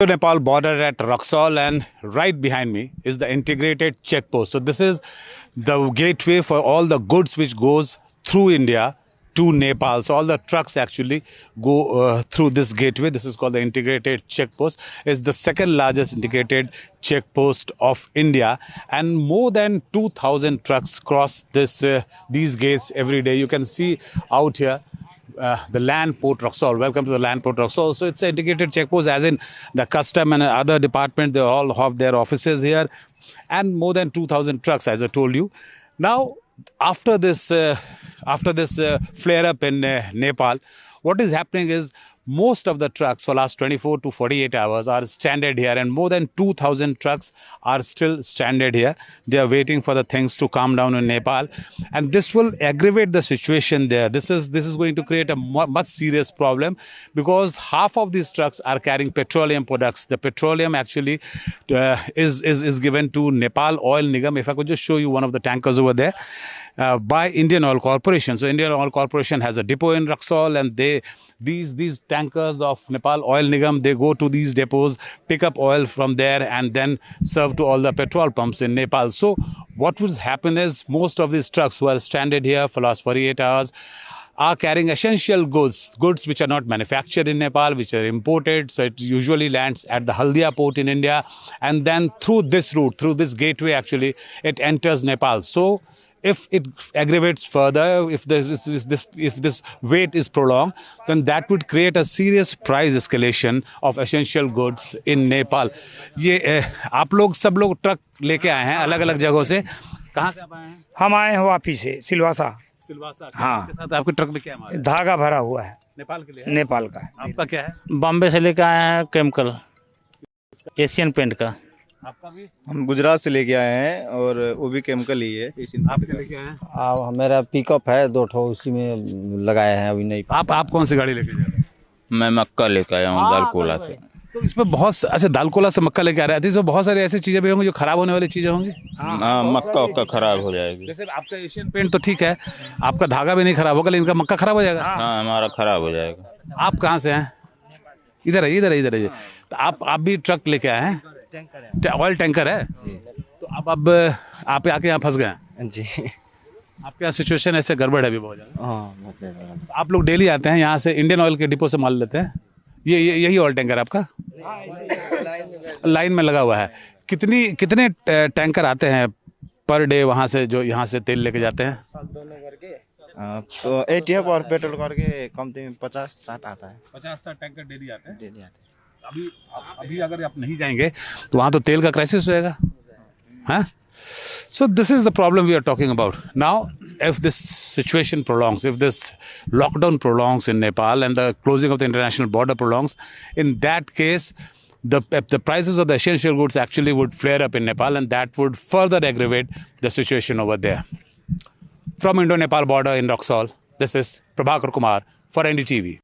Nepal border at Raxaul, and right behind me is the integrated check post. So this is the gateway for all the goods which goes through India to Nepal. So all the trucks actually go through this gateway. This is called the integrated check post. It's the second largest integrated check post of India, and more than 2,000 trucks cross these gates every day. You can see out here the Land Port Raxaul. Welcome to the Land Port Raxaul. So it's an integrated check post, as in the custom and other department, they all have their offices here, and more than 2,000 trucks, as I told you. Now, after this flare up in Nepal, what is happening is most of the trucks for last 24 to 48 hours are stranded here, and more than 2,000 trucks are still stranded here. They are waiting for the things to calm down in Nepal, and this will aggravate the situation there. This is going to create a much serious problem, because half of these trucks are carrying petroleum products. The petroleum actually is given to Nepal Oil Nigam. If I could just show you one of the tankers over there. By Indian Oil Corporation. So Indian Oil Corporation has a depot in Raxaul, and these tankers of Nepal Oil Nigam, they go to these depots, pick up oil from there, and then serve to all the petrol pumps in Nepal. So what would happen is most of these trucks who are stranded here for last 48 hours are carrying essential goods which are not manufactured in Nepal, which are imported. So it usually lands at the Haldia port in India, and then through this route, through this gateway, actually it enters Nepal. So if it aggravates further, if this wait is prolonged, then that would create a serious price escalation of essential goods in Nepal. ये आप लोग सब लोग truck लेके आए हैं अलग अलग जगहों से. कहाँ से आप आए हैं? हम आए हैं वापी से सिलवासा. सिलवासा. हाँ. के साथ आपके ट्रक में क्या है? धागा भरा हुआ है. नेपाल के लिए? नेपाल का है. आपका क्या है? बॉम्बे से लेकर आए हैं केमिकल, एशियन पेंट का. आपका भी? हम गुजरात से लेके आए हैं, और वो भी केमिकल ही है. आप क्या लेके आए हैं? मेरा पिकअप है 2 ठो, उसी में लगाए हैं अभी नहीं. आप कौन सी गाड़ी लेके जा रहे हैं? मैं मक्का लेकर आया हूँ दालकोला से. तो इसमें बहुत अच्छा दालकोला से मक्का लेके आ रहे हैं. इसमें बहुत सारी ऐसी चीजें भी होंगी जो खराब होने वाली चीजें होंगी. हाँ, मक्का उक्का खराब हो जाएगी. जैसे आपका एशियन पेंट तो ठीक है, आपका धागा भी नहीं खराब होगा, लेकिन इनका मक्का खराब हो जाएगा. हाँ, हमारा खराब हो जाएगा. आप कहाँ से हैं? इधर है. तो आप भी ट्रक लेके आए हैं? ऑयल टैंकर है. तो अब आप आके यहाँ फंस गए हैं जी. आपके यहाँ सिचुएशन ऐसे गड़बड़ है अभी बहुत ज़्यादा. हाँ, आप लोग डेली आते हैं यहाँ से, इंडियन ऑयल के डिपो से माल लेते हैं. यही ऑयल टैंकर आपका लाइन में लगा हुआ है. कितने टैंकर आते हैं पर डे वहाँ से, जो यहाँ से तेल लेके जाते हैं? तो एटीएफ और पेट्रोल करके कमती में 50-60 आता है. 50-60 टैंकर डेली आते हैं. डेली आते हैं. अभी अगर आप नहीं जाएंगे तो वहाँ तो तेल का क्राइसिस होएगा. हाँ. So this is the problem we are talking about. Now, if this situation prolongs, if this lockdown prolongs in Nepal and the closing of the international border prolongs, in that case, the prices of the essential goods actually would flare up in Nepal, and that would further aggravate the situation over there. From Indo-Nepal border in Raxaul, this is Prabhakar Kumar for NDTV.